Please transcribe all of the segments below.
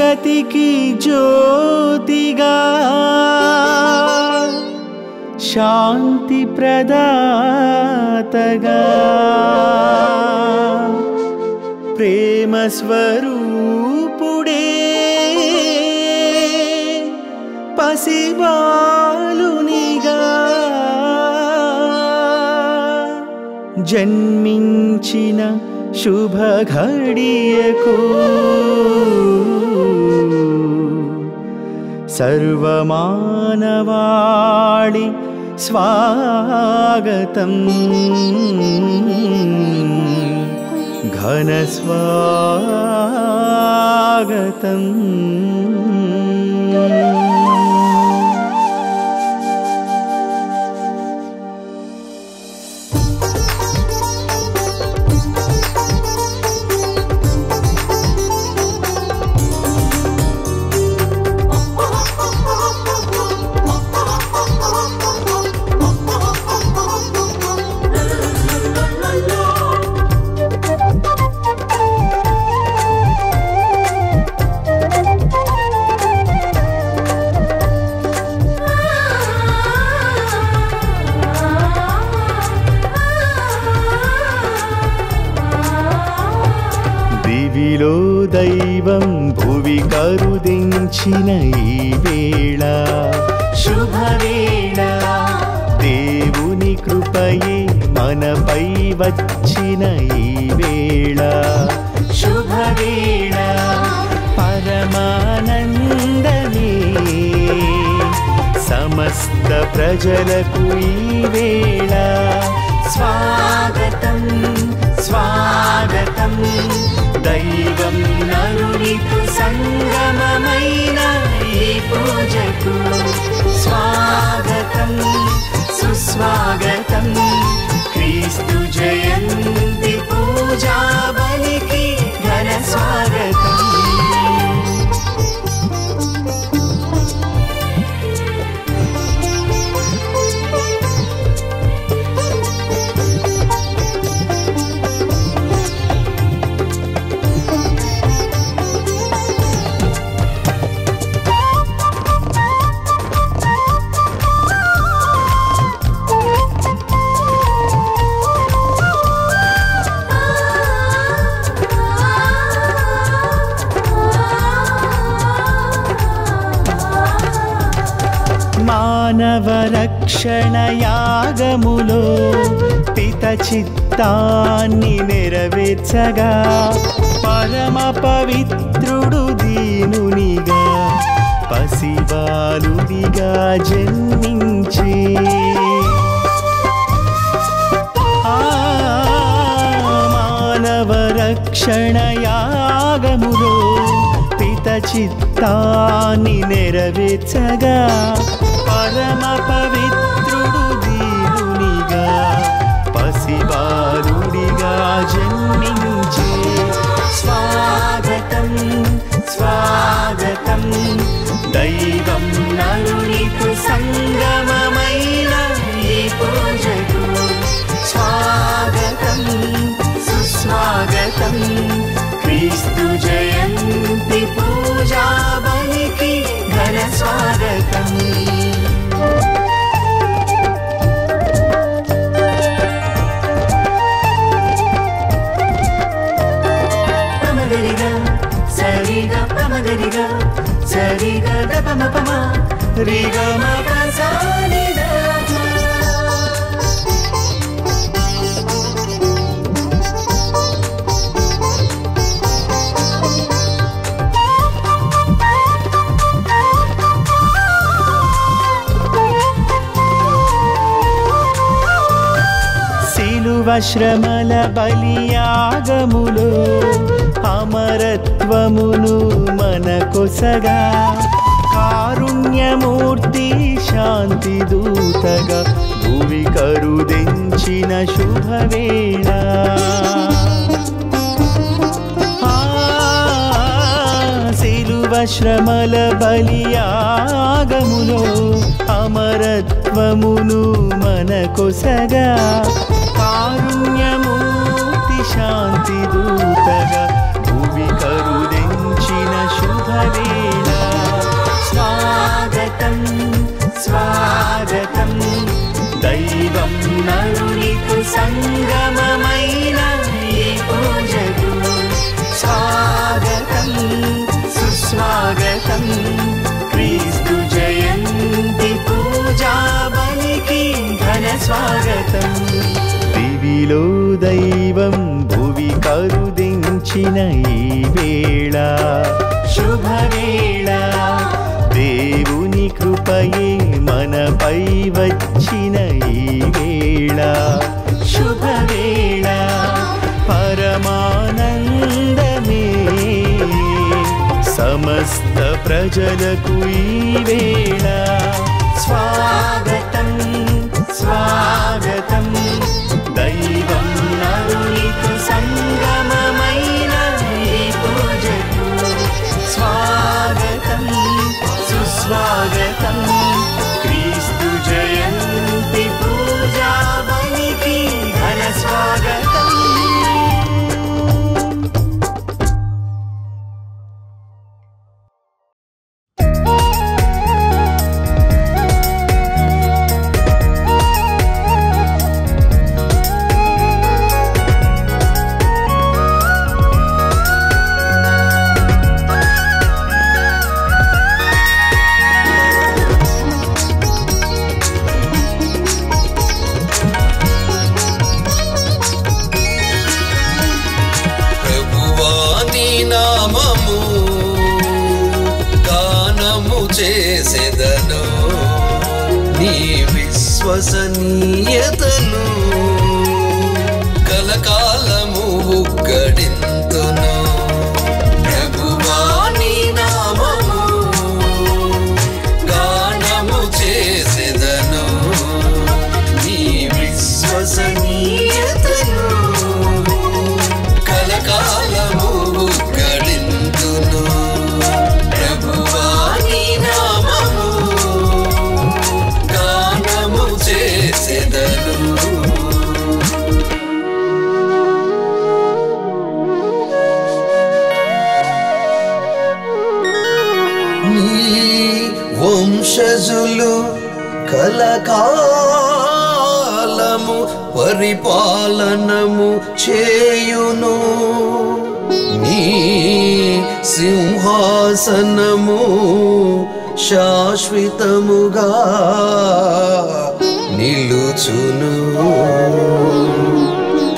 జగతికి జ్యోతిగా శాంతి ప్రదాతగా ప్రేమ స్వరూపుడే పసిబాలునిగా జన్మించిన శుభ ఘడియకు సర్వమానవాళి స్వాగతం ఘన స్వాగతం దివిలో దైవం భువి కరుదించిన ఈ వేళ శుభవేళ దేవుని కృపయే మనపై వచ్చిన ఈ వేళ శుభవేళ పరమానందమే సమస్త ప్రజలకు ఈ వేళ స్వాగతం స్వాగతం దైవం నరునికు సంగమమైన ఈ పూజకు స్వాగతం సుస్వాగతం క్రీస్తు జయంతి పూజా బలికి ఘన స్వాగతం మానవ రక్షణ యాగములో పిత చిత్తాన్ని నెరవేర్చగా పరమ పవిత్రుడు దీనునిగా పసిబాలునిగా జన్మించి మానవ రక్షణ యాగములో పిత చిత్తాన్ని నెరవేర్చగా పరమ పవిత్రుడు దీనునిగా పసిబాలునిగా జన్మించి స్వాగతం స్వాగతం దైవం నరునికు సంగమమైన ఈ పూజకు స్వాగతం సుస్వాగతం క్రీస్తు జయంతి పూజా బలికి ఘన స్వాగతం సరిగా పమగరిగా సరిగా దపమ పమ రిగా మగ సానిదా శిలువ శ్రమల బలియాగములో అమరత్వమును మనకొసగా కారుణ్యమూర్తి శాంతి దూతగా భువి కరుదించిన శుభవేళ శిలువ శ్రమల బలియాగములో అమరత్వమును మనకొసగా కారుణ్యమూర్తి శాంతి దూతగా భువి కరుదించిన శుభ శుభవేళ స్వాగతం స్వాగతం దైవం నరునికు సంగమమైన ఈ పూజకు స్వాగతం సుస్వాగతం క్రీస్తు జయంతి పూజా బలికి ఘన స్వాగతం దివిలో దైవం భువి కరుదించిన ఈ వేళ శుభవేళ దేవుని కృపయే మనపై వచ్చిన ఈ వేళ శుభవేళ పరమానందమే సమస్త ప్రజలకు ఈ వేళ స్వాగతం స్వాగతం దైవం నరునికు సంగమమైన ఈ పూజకు స్వాగతం సుస్వాగతం క్రీస్తు జయంతి పూజా బలికి ఘన స్వాగతం చేసేదను నీ విశ్వసనీయతను కలకాలము ఉగ్గడింతును ప్రభువా నీ నామము గానము చేసేదను నీ విశ్వసనీయతను కలకాలము ఉగ్గడింతును ప్రభువా నీ నామము గానము చేసేదను నీ వంశజులు కలకాలము పరిపాలనము చేయును నీ సింహాసనము శాశ్వతముగా నిలుచును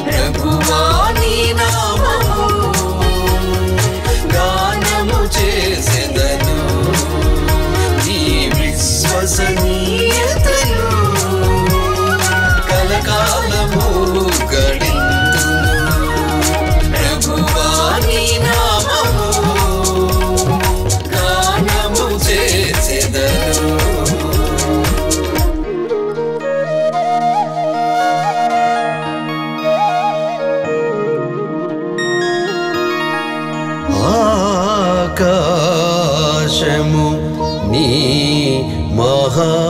ప్రభువా నీ నామము గానము చేసేదను నీ విశ్వసనీయతను కలకాలము గడింతును ప్రభువా నీ నామము గానము చేసేదను ఆకాశము నీ మహాకార్యములను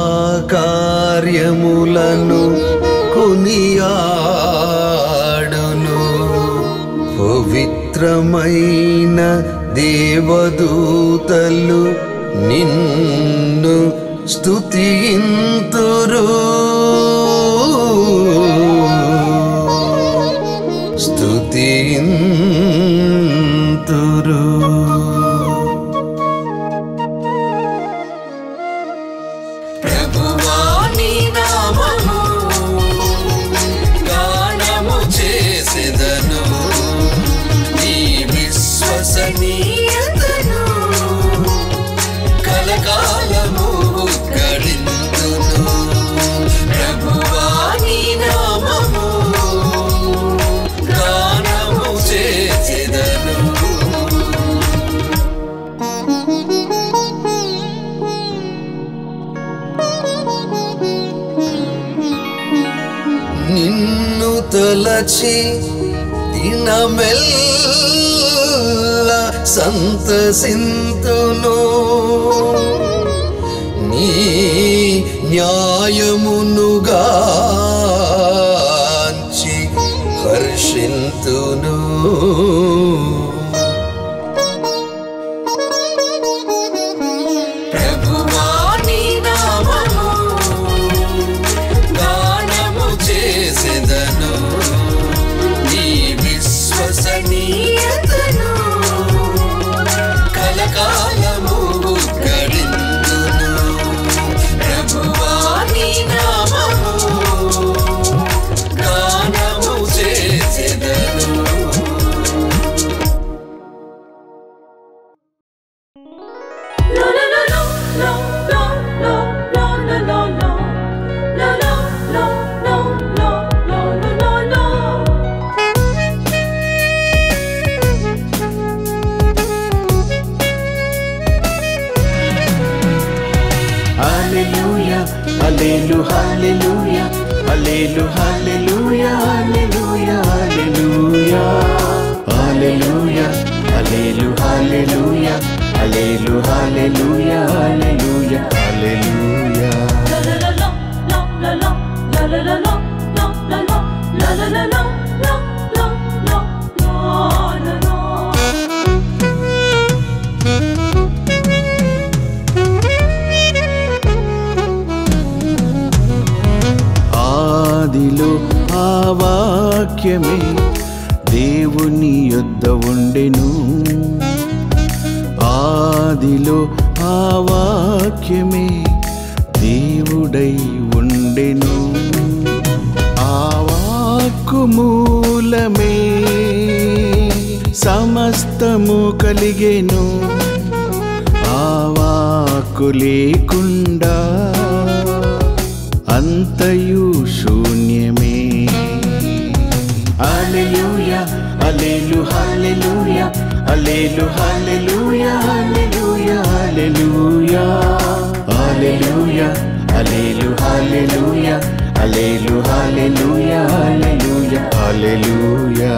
కొనియాడును పవిత్రమైన దేవదూతలు నిన్ను స్తుతింతురు స్తుతింతురు ప్రభువా నీ నామము గానము చేసేదను నీ విశ్వసనీయతను కలకాలము గడింతును ప్రభువా నీ నామము గానము చేసేదను నిన్ను తలచి దినమెల్ల సంతసింతును నీ న్యాయమునుగాంచి హర్షింతును హల్లెలూయా హల్లెలూయా హల్లెలూయా హల్లెలూయా హల్లెలూయా హల్లెలూయా హల్లెలూయా హల్లెలూయా హల్లెలూయా హల్లెలూయా ఆదిలో ఆ వాక్యమే దేవుని యొద్ద ఉండెను ఆదిలో ఆ వాక్యమే దేవుడై ఉండెను ఆ వాక్కు మూలమే సమస్తము కలిగెను ఆ వాక్కు లేకుండా అంతయు శూన్యమే హల్లెలూయా హల్లెలూయా హల్లెలూయా హల్లెలూయా హల్లెలూయా హల్లెలూయా హల్లెలూయా హల్లెలూయా హల్లెలూయా హల్లెలూయా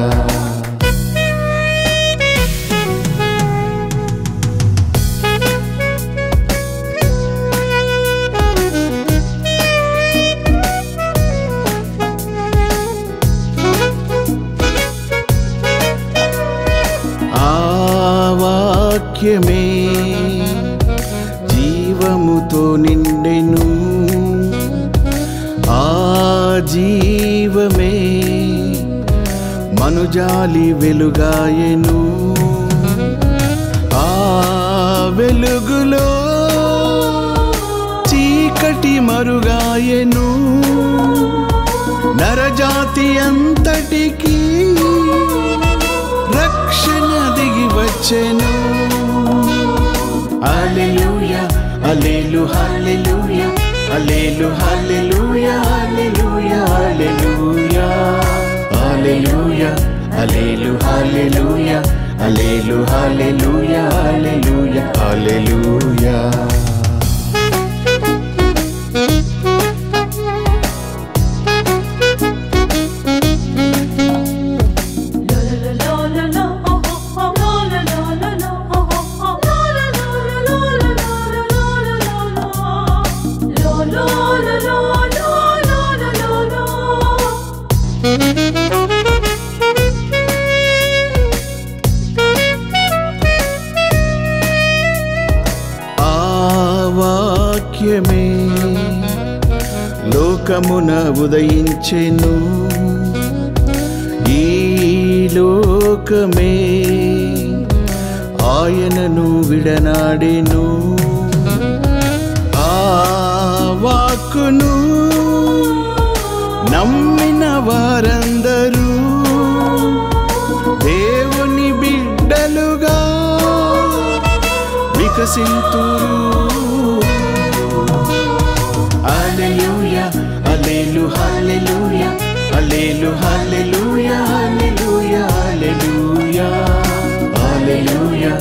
వాక్యమే జీవముతో నిండెను ఆ జీవమే మనుజాలి వెలుగాయెను ఆ వెలుగులో చీకటి మరుగాయెను నరజాతి అంతటికి రక్షణ దిగి వచ్చెను హల్లెలూయా హల్లెలూయా హల్లెలూయా హల్లెలూయా హల్లెలూయా హల్లెలూయా హల్లెలూయా హల్లెలూయా హల్లెలూయా హల్లెలూయా వాక్యమే లోకమున ఉదయించెను ఈ లోకమే ఆయనను విడనాడెను ఆ వాక్కును నమ్మిన వారందరూ దేవుని బిడ్డలుగా వికసింతురు హల్లెలూయా హల్లెలూయా హల్లెలూయా హల్లెలూయా హల్లెలూయా హల్లెలూయా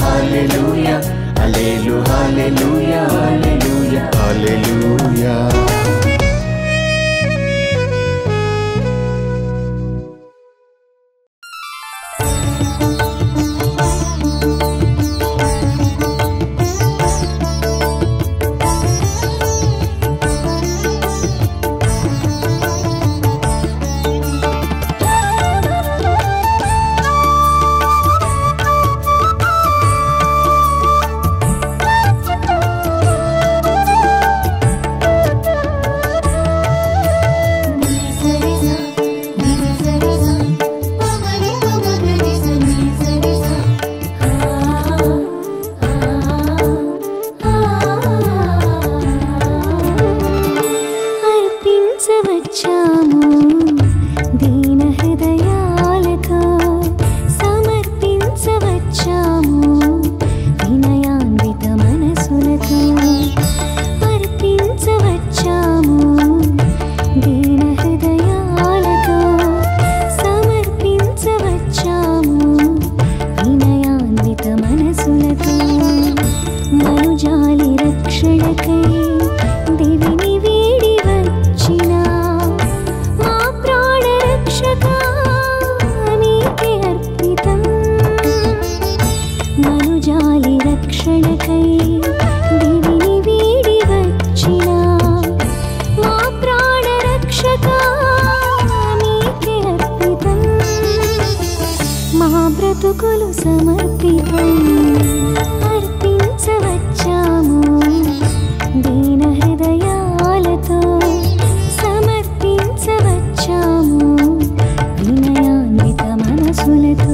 హల్లెలూయా హల్లెలూయా హల్లెలూయా హల్లెలూయా మనుజాలి రక్షణకై దివిని వీడి వచ్చిన బ్రతుకులు సమర్పితం అర్పించవచ్చాము దీన హృదయాలతో సమర్పించవచ్చాము వినయాన్విత మనసులతో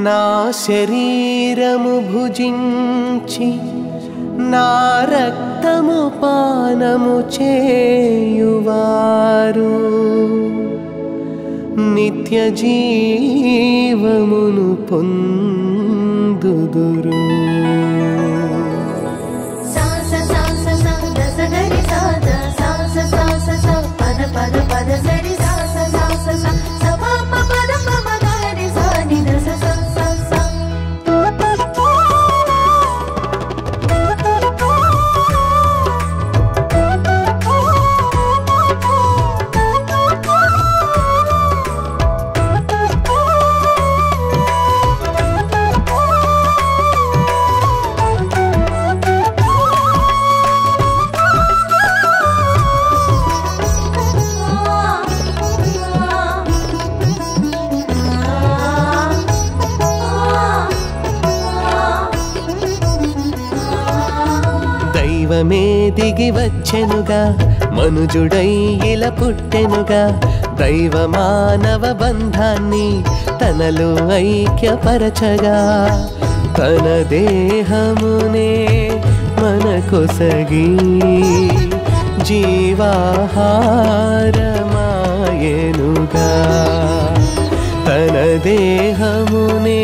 నా శరీరము భుజించి నా రక్తము పానము చేయువారు నిత్య జీవమును పొందుదురు. దైవమే దిగి వచ్చెనుగా మనుజుడై ఇలా పుట్టెనుగా. దైవ మానవ బంధాన్ని తనలో ఐక్యపరచగా తన దేహమునే మనకొసగి జీవాహారమాయెనుగా. తన దేహమునే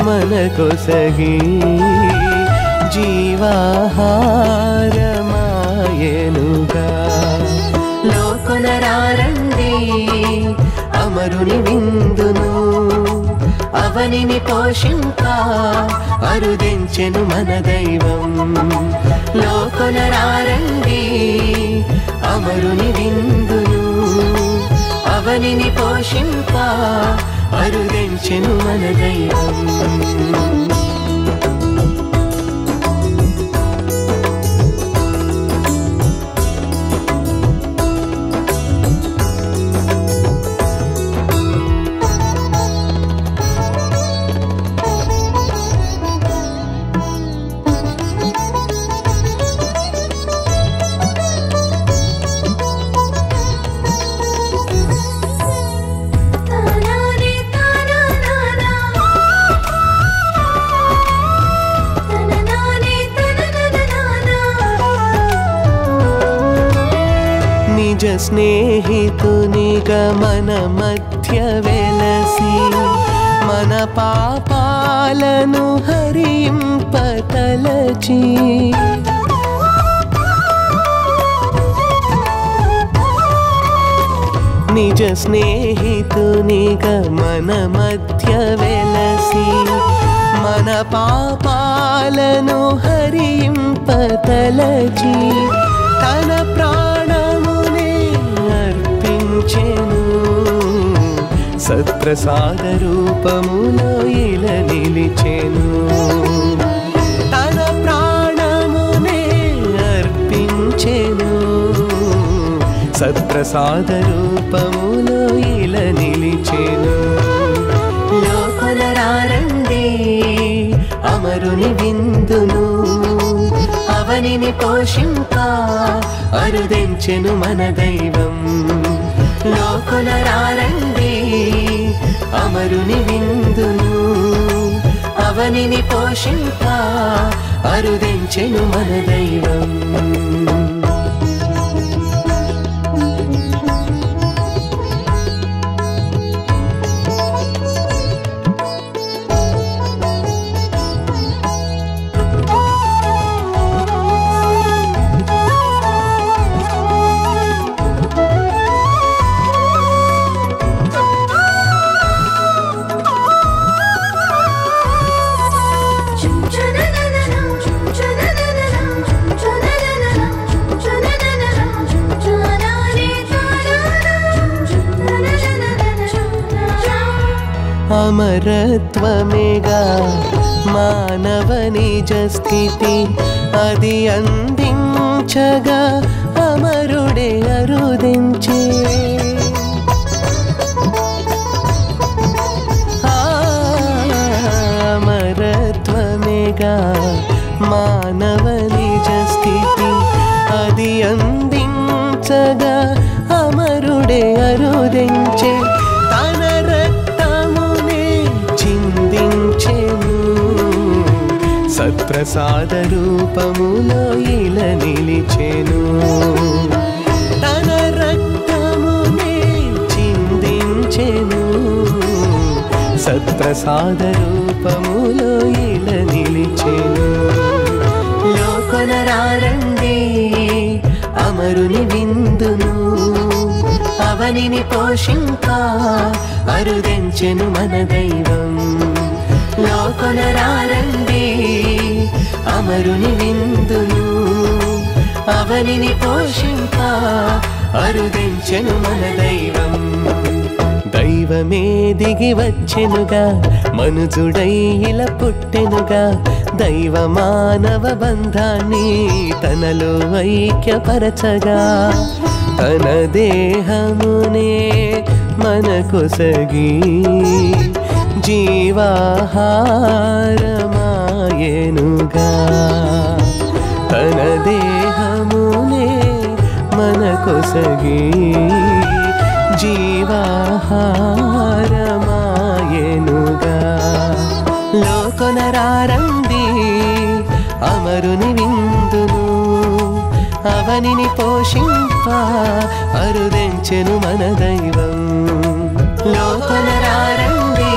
మనకొసగి జీవాహారమాయెనుగా. లోకొనరారండి అమరుని విందును, అవనిని పోషింకా అరుదించెను మన దైవం. లోకొనరారండి అమరుని విందును, అవనిని పోషింకా అరుదించెను మన దైవం. నిజ స్నేహితునిగా మన మధ్య వెలసి మన పాపాలను హరింపతలచి నిజ స్నేహితునిగా మన మధ్య వెలసి మన పాపాలను హరింపతలచి తన ప్రాణమునే అర్పించెను. సత్ప్రసాద రూపములో ఇలా నిలిచెను. తన ప్రాణమునే అర్పించెను. సత్ప్రసాద రూపములో ఇలా నిలిచెను. లోకొనరారండి అమరుని విందును, అవనిని పోషింకా అరుదించెను మన దైవం. లోకొనరారండి అమరుని విందును, అవనిని పోషింకా అరుదించెను మన దైవం. అమరత్వమేగా మానవ నిజ స్థితి, అది అందించగా అమరుడే అరుదించే. అమరత్వమేగా మానవ నిజ స్థితి, అది అందించగా అమరుడే అరుదించే. తన రక్తమునే చిందించెను, సత్ప్రసాద రూపములో ఇలా నిలిచెను. తన రక్తమునే చిందించెను. సత్ప్రసాద రూపములో ఇలా నిలిచెను. లోకొనరారండి అమరుని విందును, అవనిని పోషింప అరుదెంచెను మన దైవం. లోకొనరారండి అమరుని విందును, అవనిని పోషింప అరుదెంచెను మన దైవం. దైవమే దిగి వచ్చెనుగా, మనుజుడై ఇలా పుట్టెనుగా. దైవ మానవ బంధాన్ని తనలో ఐక్యపరచగా, తన దేహమునే మనకొసగి జీవాహారమాయెనుగా. తన దేహమునే మనకొసగి జీవాహారమాయెనుగా. లోకొనరారండి అమరుని విందును, అవనిని పోషింప అరుదెంచెను మన దైవం. లోకొనరారండి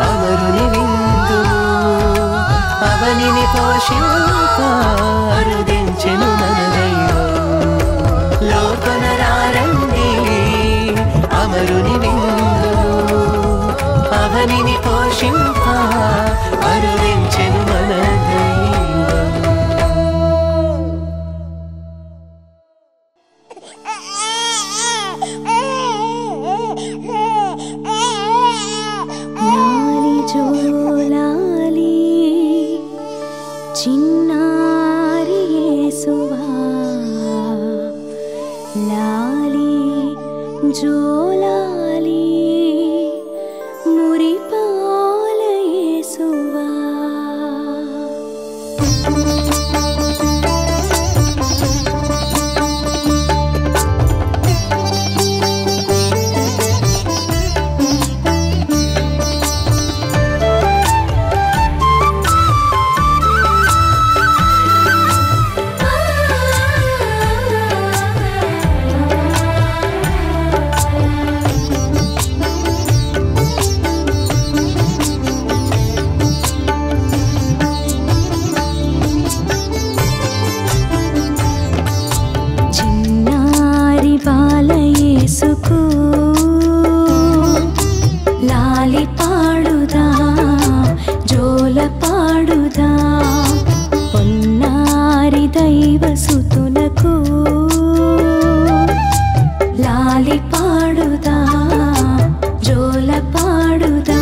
అమరుని విందును, అవనిని పోషింప అరుదెంచెను మన దైవం. లోకొనరారండి అమరుని విందును, అవనిని పోషింప అరుదెంచెను మన దైవం. లాలి జో లాలి చిన్నారి యేసువా, లాలి జో లాలి మురిపాల యేసువా. చిన్నారి బాల యేసుకు లాలి పాడుదా, జోల పాడుదా. పొన్నారి దైవ సుతునకు లాలి పాడుదా, జోల పాడుదా.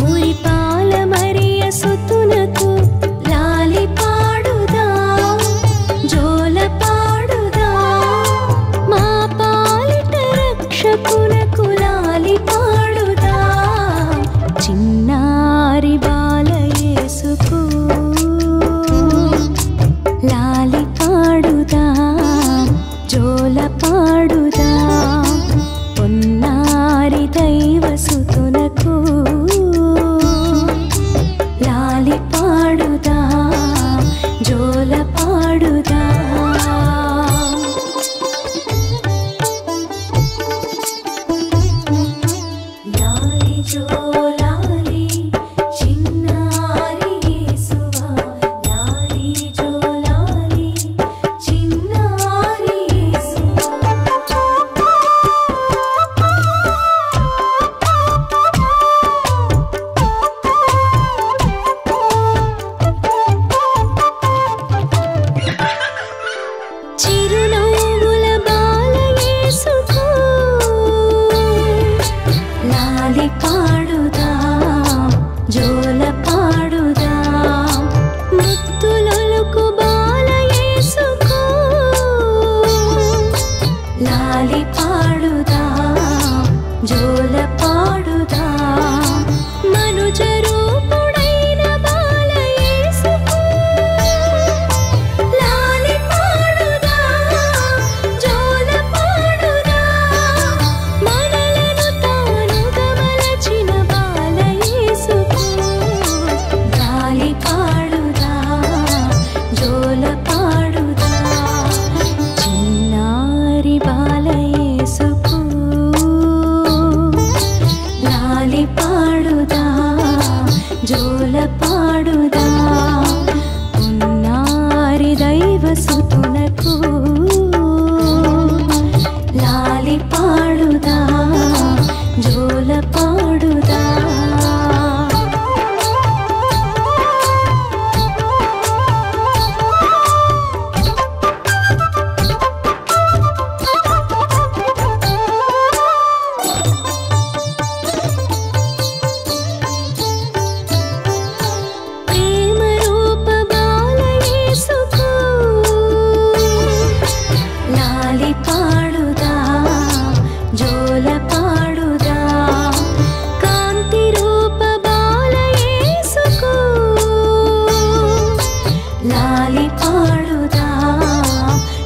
మురిపాల మరియ సుతునకు లాలి పాడుదా, జోల పాడుదా. మా పాలిట రక్షకునకు లాలి పాడుదా, చిన్నారి బాల యేసుకు లాలి పాడుదా, జోల పాడుదా. పొన్నారి దైవ సుతునకు లాలి పాడుదా, జోల పాడుదా. లాలి జో లాలి చిన్నారి యేసువా, లాలి జో లాలి చిన్నారి యేసువా. లాలి పాడుదా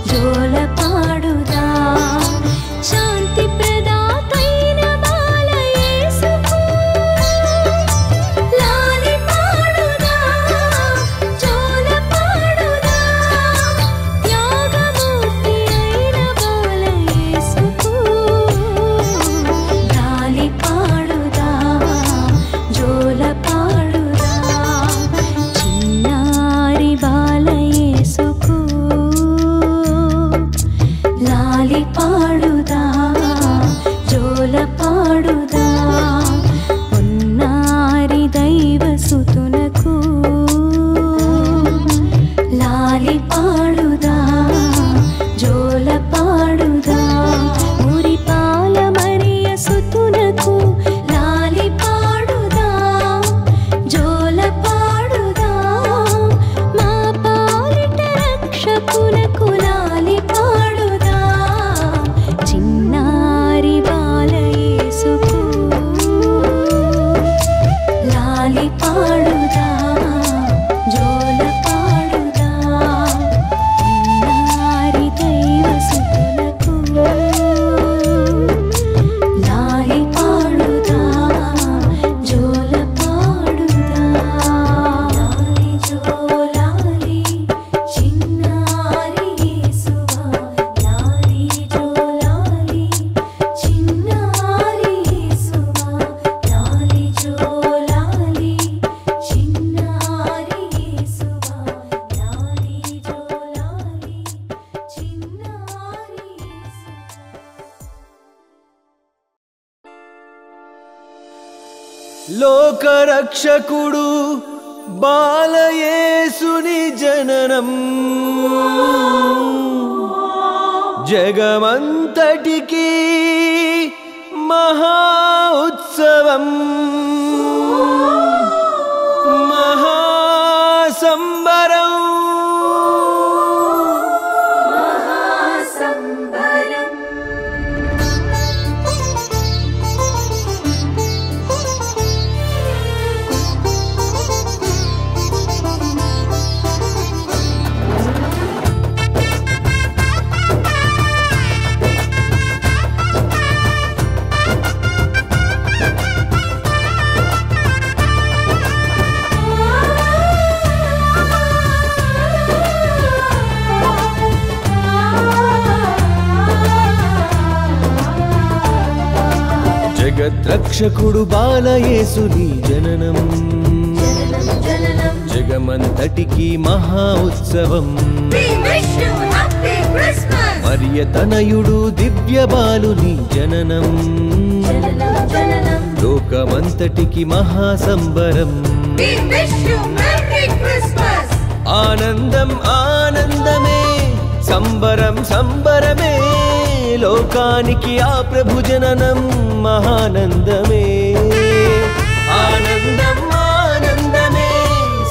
జోల పాడుదా శాంతి ప్రదాతైన బాల యేసుకు లాలి పాడుదా జోల పాడుదా త్యాగమూర్తి అయిన బాల యేసుకు లాలి పాడుదా జోల పాడుదా చిన్నారి బాల యేసుకు లాలి పాడుదా జోల పాడుదా ఉన్నారి దైవ సుతునకు లాలి పాడుదా జోల పాడుదా మురిపాల మరియ సుతునకు లాలి పాడుదా జోల పాడుదా మా పాలిట రక్షకునకు లాలి పాడుదా చిన్నారి బాల యేసుకు లాలి పాడుదా జోల పాడుదా ఉన్నారి దైవ సుతునకు లాలి పాడుదా జోల పాడుదా లాలి జోలాలి చిన్నారి యేసువా లాలి జోలాలి చిన్నారి యేసువా లాలి జోలాలి చిన్నారి యేసువా లాలి జోలాలి చిన్నారి లోకరక్షకుడు బాలయేసుని జననం జగమంతటికి మహా ఉత్సవం మహాసంబరం సంబరం జగద్రక్షకుడు బాలయేసుని జననం జననం జగమంతటికి మహా ఉత్సవం We wish you happy Christmas మరియ తనయుడు దివ్య బాలుని జననం జననం లోకమంతటికి మహాసంబరం We wish you Merry Christmas ఆనందం ఆనందమే సంబరం సంబరమే లోకానికి ఆ ప్రభు జననం మహానందమే ఆనందం ఆనందమే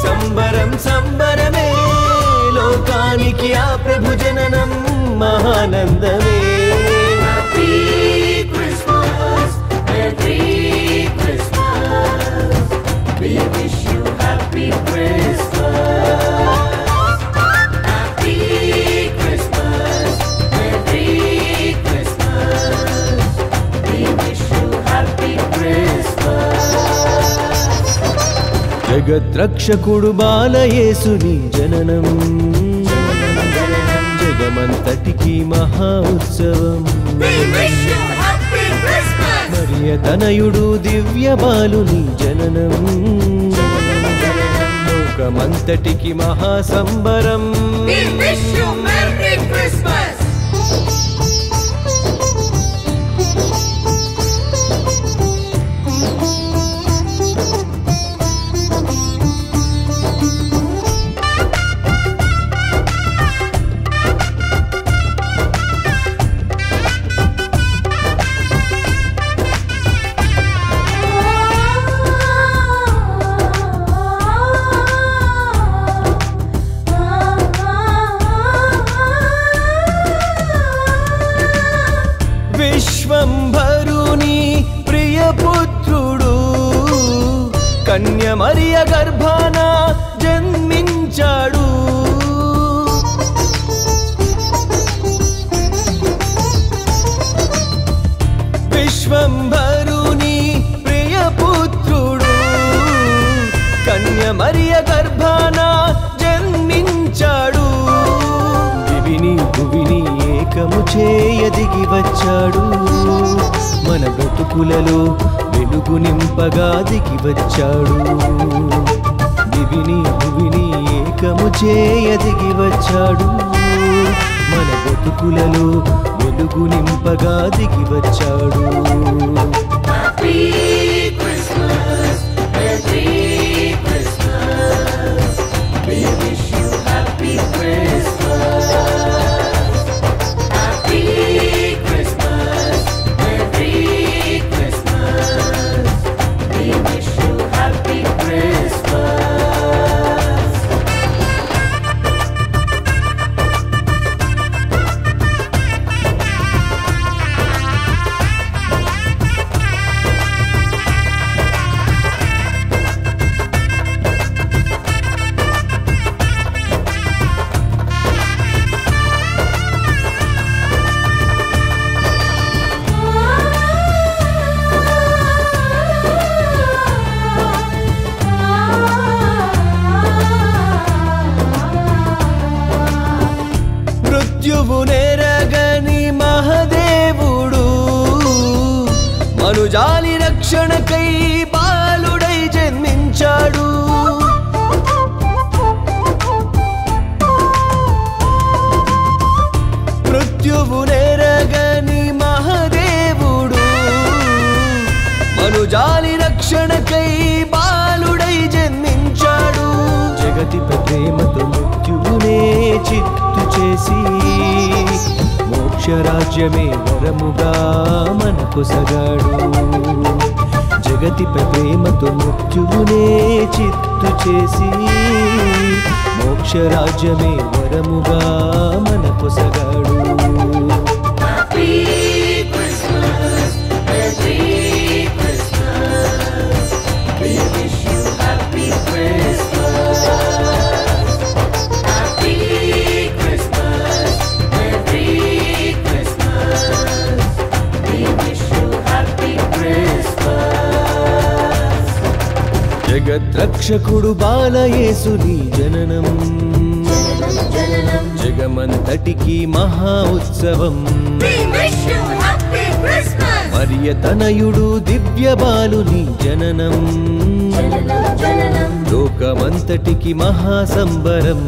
సంబరం సంబరమే లోకానికి ఆ ప్రభు జననం మహానందమే Happy Christmas Merry Christmas We wish you happy Christmas Happy Christmas Merry Christmas We wish you happy Christmas జగద్రక్షకుడు బాలయేసుని జననం జగమంతటికి మహా ఉత్సవం We wish you happy Christmas మరియ తనయుడు దివ్య బాలుని జననం లోకమంతటికి మహాసంబరం We wish you Merry Christmas విశ్వంభరుని ప్రియపుత్రుడు కన్య మరియ గర్భాన జన్మించాడు చేయ దిగి వచ్చాడు మన బ్రతుకులలో వెలుగు నింపగా దిగి వచ్చాడు దివిని భువిని ఏకము చేయ దిగి వచ్చాడు మన బ్రతుకులలో వెలుగు నింపగా దిగి వచ్చాడు మృత్యువునెరగని మహదేవుడు మనుజాలి రక్షణకై బాలుడై జన్మించాడు మృత్యువునెరగని మహదేవుడు మనుజాలి రక్షణకై బాలుడై జన్మించాడు జగతిపై ప్రేమతో మృత్యువునే చిత్తు చేసి మోక్షరాజ్యమే వరముగా మనకు సగాడు జగతిపై ప్రేమతో మృత్యువునే చిత్తు చేసి మోక్షరాజ్యమే వరముగా మనకు సగాడు జగద్రక్షకుడు బాలయేసుని జననం జగమంతటికి మహా ఉత్సవం మరియ తనయుడు దివ్య బాలుని జననం లోకమంతటికి మహా సంబరం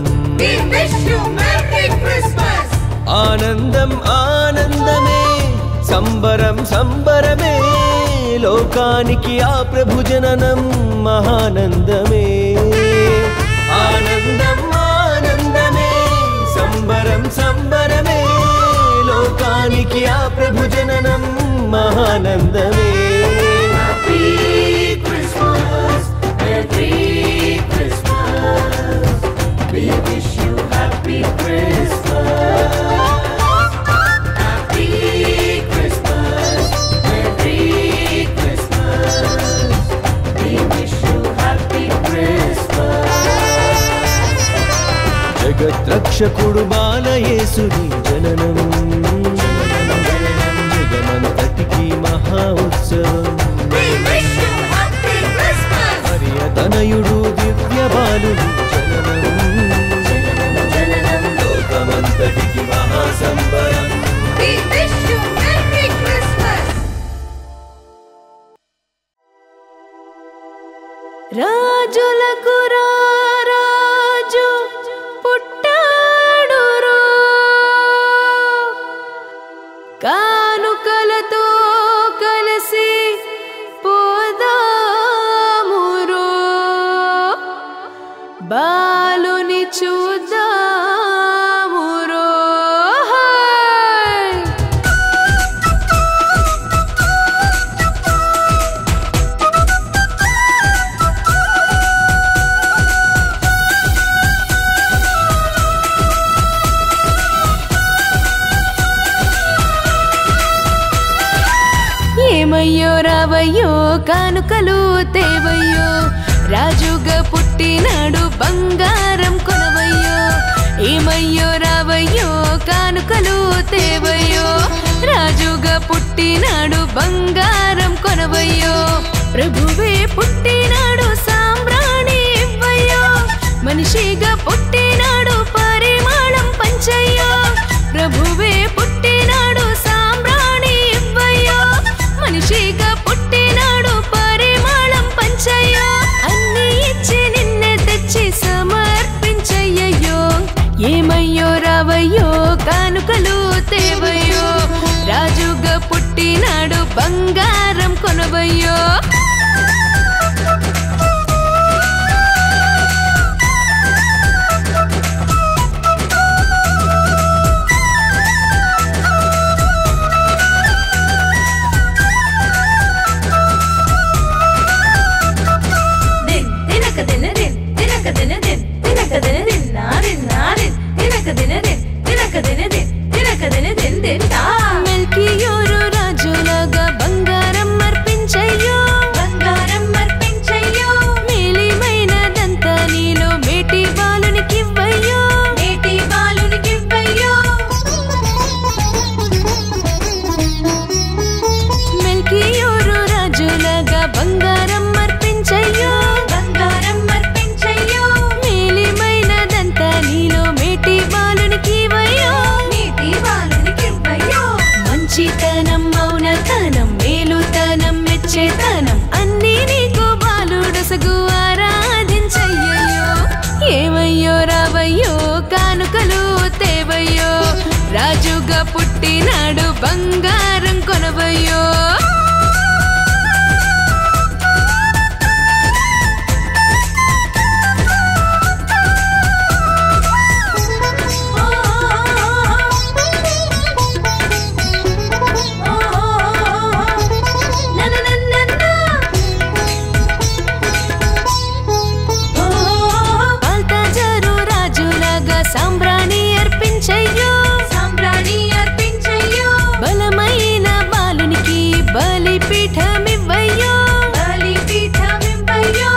ఆనందం ఆనందమే సంబరం సంబరమే లోకానికి ఆ ప్రభు జననం మహానందమే ఆనందం ఆనందమే సంబరం సంబరమే లోకానికి ఆ ప్రభు జననం మహానందమే జగద్రక్షకుడు బాలయేసుని జననం జగమంతటికి మహా ఉత్సవం మరియ తనయుడు దివ్య బాలుని జననం లోకమంతటికి మహా సంబరం రాజులకు రాజు పుట్టాడురో కానుకలతో కలిసి పోదామురో బాలుని చూద్దామురో ఏమయ్యో రావయ్యో కానుకలు తేవయ్యో రాజుగా పుట్టినాడు బంగారం కొనవయ్యో ఏమయ్యో రావయ్యో కానుకలు తేవయ్యో రాజుగా పుట్టినాడు బంగారం కొనవయ్యో ప్రభువే పుట్టినాడు సాంబ్రాణి ఇవ్వయ్యో మనిషిగా పుట్టినాడు పరిమళం పంచయ్యో ప్రభువే పుట్టినాడు ఏమయ్యో రావయ్యో కానుకలు తేవయ్యో రాజుగా పుట్టినాడు బంగారం కొనవయ్యో మెల్కియోరు రాజులాగా బంగారం అర్పించయ్యో బంగారం అర్పించయ్యో మేలిమైనదంతా నీలో మేటి బాలునికివ్వయ్యో మేటి బాలునికివ్వయ్యో మెల్కియోరు రాజులాగా బంగారం అర్పించయ్యో బంగారం అర్పించయ్యో మేలిమైనదంతా నీలో మేటి బాలునికివ్వయ్యో మేటి బాలునికివ్వయ్యో మంచితనం మౌనతనం మేలుతనం మెచ్చేతనం అన్నీ నీకు బాలుడసగు ఆరాధించయ్యో ఏమయ్యో రావయ్యో కానుకలు తేవయ్యో రాజుగా పుట్టినాడు బంగారం కొనవయ్యో సాంబ్రాణి అర్పించయ్యో సాంబ్రాణి అర్పించయ్యో బలమైన బాలునికి బలిపీఠమివ్వయ్యో బలిపీఠమివ్వయ్యో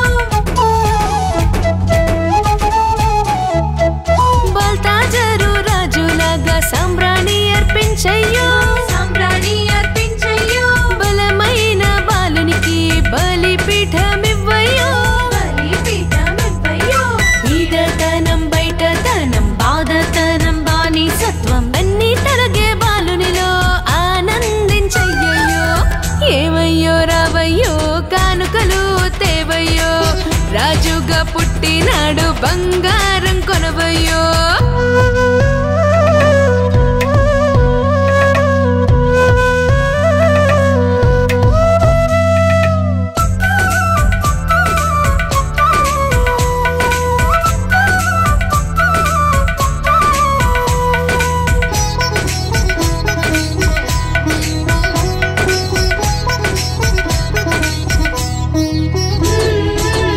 బాల్తాజరు రాజులాగా సాంబ్రాణి అర్పించయ్యో సాంబ్రాణి అర్పించయ్యో బలమైన బాలునికి బలిపీఠమివ్వయ్యో బలిపీఠమివ్వయ్యో ఈదతనం బయటతనం బాధతనం బానిసత్వం అన్ని తలగే బాలునిలో ఆనందించయ్యో ఏమయ్యో రావయ్యో కానుకలు తేవయ్యో రాజుగా పుట్టినాడు బంగారం కొనవయ్యో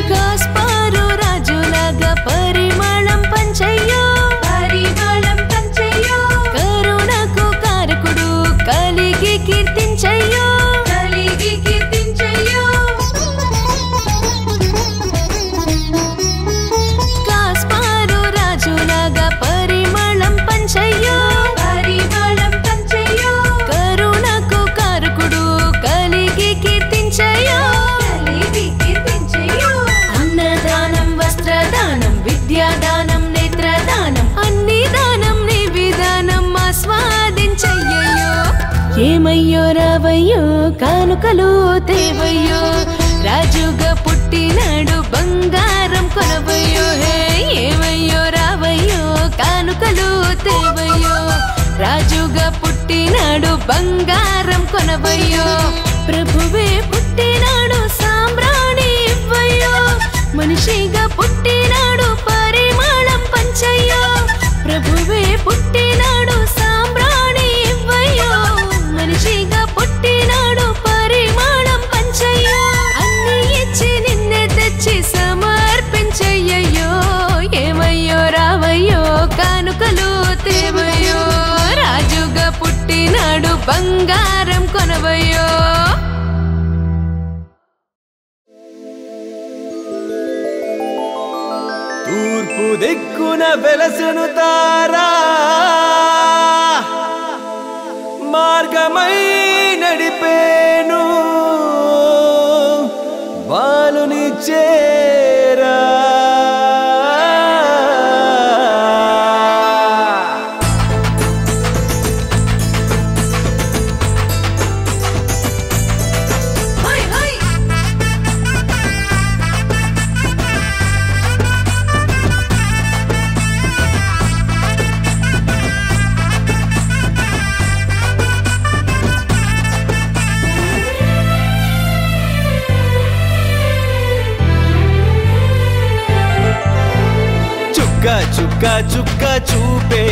కాస్పారు రాజులాగా పరిమళం పంచయ్యో పరిమళం పంచయ్యో కరుణకు కారకుడు కలిగి కీర్తించయ్యో కలిగి కీర్తించయ్యో కాస్పారు రాజులాగా పరిమళం పంచయ్యో పరిమళం పంచయ్యో కరుణకు కారకుడు కలిగి కీర్తించయ్యో కలిగి కీర్తించయ్యో అన్నదానం వస్త్రదానం విద్యాదానం నేత్రదానం అన్ని దానం నీ విధానం ఆస్వాదించయ్యో ఏమయ్యో రావయ్యో కానుకలు తేవయ్యో రాజుగా పుట్టినాడు బంగారం కొనవయ్యో హే ఏమయ్యో రావయ్యో కానుకలు తేవయ్యో రాజుగా పుట్టినాడు బంగారం కొనవయ్యో ప్రభువే పుట్టినాడు సాంబ్రాణి ఇవ్వయ్యో మనిషిగా పుట్టినాడు పరిమళం పంచయ్యో ప్రభువే పుట్టినాడు సాంబ్రాణి ఇవ్వయ్యో మనిషిగా పుట్టినాడు పరిమళం పంచయ్యో అన్ని ఇచ్చి నిన్నే తెచ్చి సమర్పించయ్యో ఏమయ్యో రావయ్యో కానుకలు తేవయ్యో రాజుగా పుట్టినాడు బంగారం కొనవయ్యో తూర్పు దిక్కున వెలసెను తారా మార్గమై నడిపేను బాలుని చేరా చుక్క చుక్క చూపే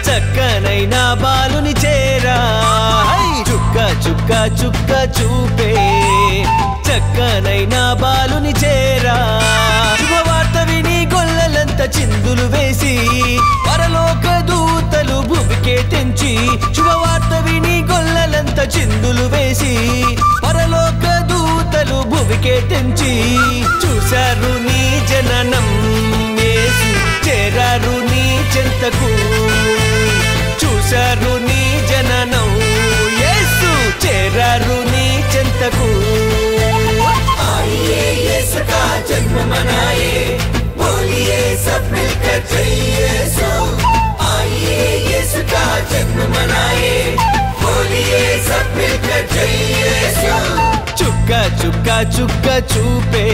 చక్కనైన బాలుని చేరా చుక్క చుక్క చుక్క చూపే చక్కనైన బాలుని చేరా శుభవార్త విని గొల్లలంత చిందులు వేసి పరలోక దూతలు భూమికే తెంచి శుభవార్త విని గొల్లలంత చిందులు వేసి పరలోక దూతలు భూమికే తెంచి చూశారు నీ జననం యేసు చేరారు నీ చెంతకు చూశారు నీ జననం యేసు చేరారు నీ చెంతకు आइए यीशु का जन्म मनाए बोलिए सब मिलकर जय यीशु आइए यीशु का जन्म मनाए बोलिए सब मिलकर जय यीशु చుక్క చుక్క చుక్క చూపే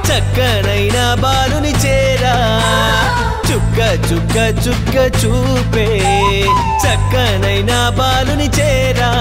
చక్కనైన బాలుని చేరా చుక్క చుక్క చుక్క చూపే చక్కనైన బాలుని చేరా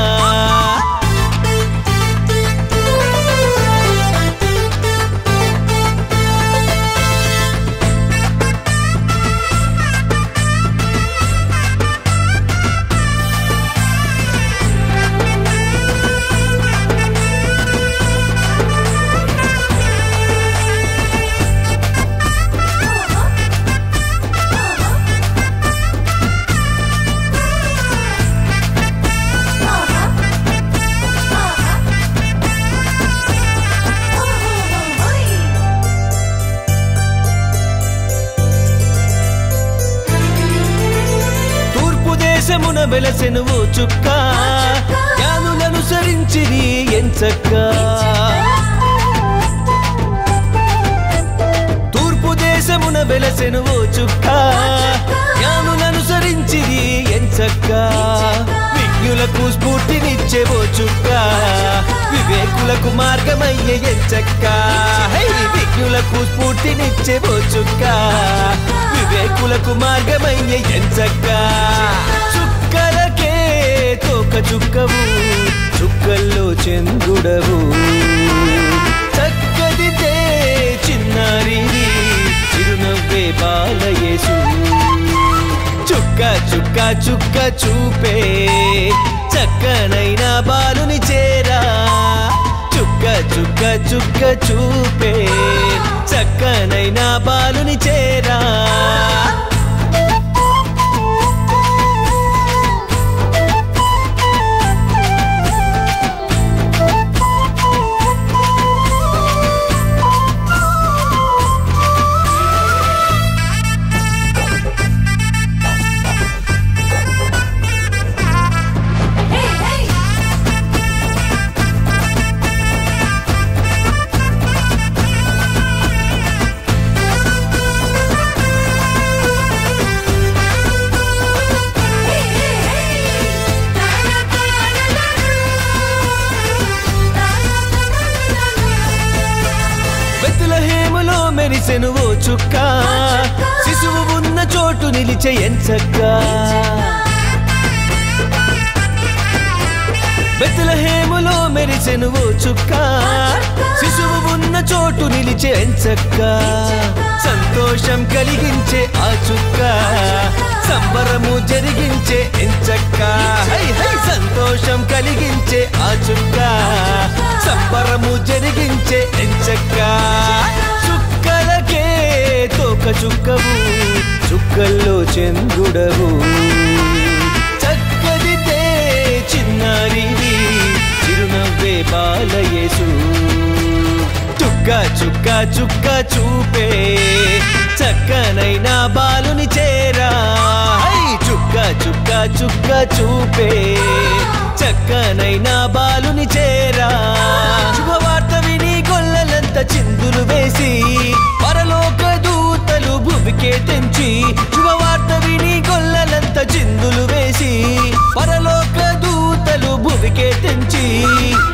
దేశమున వెలసెను ఓ చుక్క జ్ఞానులను సరించిరి ఎంచక్క తూర్పు దేశమున వెలసెను ఓ చుక్క జ్ఞానులను సరించిరి ఎంచక్క విజ్ఞులకు స్ఫూర్తినిచ్చే ఓ చుక్క వివేకులకు మార్గమయ్యే ఎంచక్క విజ్ఞులకు స్ఫూర్తినిచ్చే ఓ చుక్క వివేకులకు మార్గమయ్యే ఎంచక్క చుక్కలకే తోక చుక్కవు చుక్కల్లో చంద్రుడవు చక్కదితే చిన్నారి చిరునవ్వే బాలయేసు చుక్క చుక్క చుక్క చూపే చక్కనైన బాలుని చేరా చుక్క చుక్క చుక్క చూపే చక్కనైన బాలుని చేరా బెత్లెహేములో మెరిసెను ఓ చుక్క శిశువు ఉన్న చోటు నిలిచే ఎంచక్క బెత్లెహేములో మెరిసెను ఓ చుక్క శిశువు ఉన్న చోటు నిలిచే ఎంచక్క సంతోషం కలిగించే ఆ చుక్క సంబరము జరిగించే ఎంచక్క సంతోషం కలిగించే ఆ చుక్క సంబరము జరిగించే ఎంచక్క చుక్కలకే తోక చుక్కవు చుక్కల్లో చంద్రుడవు చక్కదితే చిన్నారి చిరునవ్వే బాలయేసు చుక్క చుక్క చుక్క చూపే చక్కనైన బాలుని చేరా చుక్క చుక్క చుక్క చూపే చక్కనైన బాలుని చేరా శుభవార్త విని గొల్లలంత చిందులు వేసి పరలోక దూతలు భూమికే తెంచి శుభవార్త విని గొల్లలంత చిందులు వేసి పరలోక దూతలు భూమికే తెంచి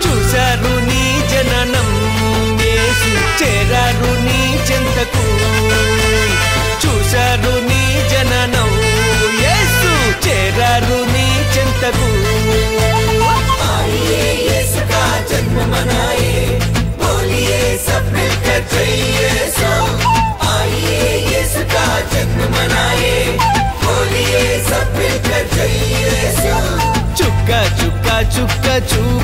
చూశారు నీ జననం యేసు చేరారు నీ చెంతకు చూశారు నీ జననం యేసు చేరారు నీ చెంతకు आइए यीशु का जन्म मनाए बोलिए सब मिलकर जय यीशु आइए यीशु का जन्म చూపు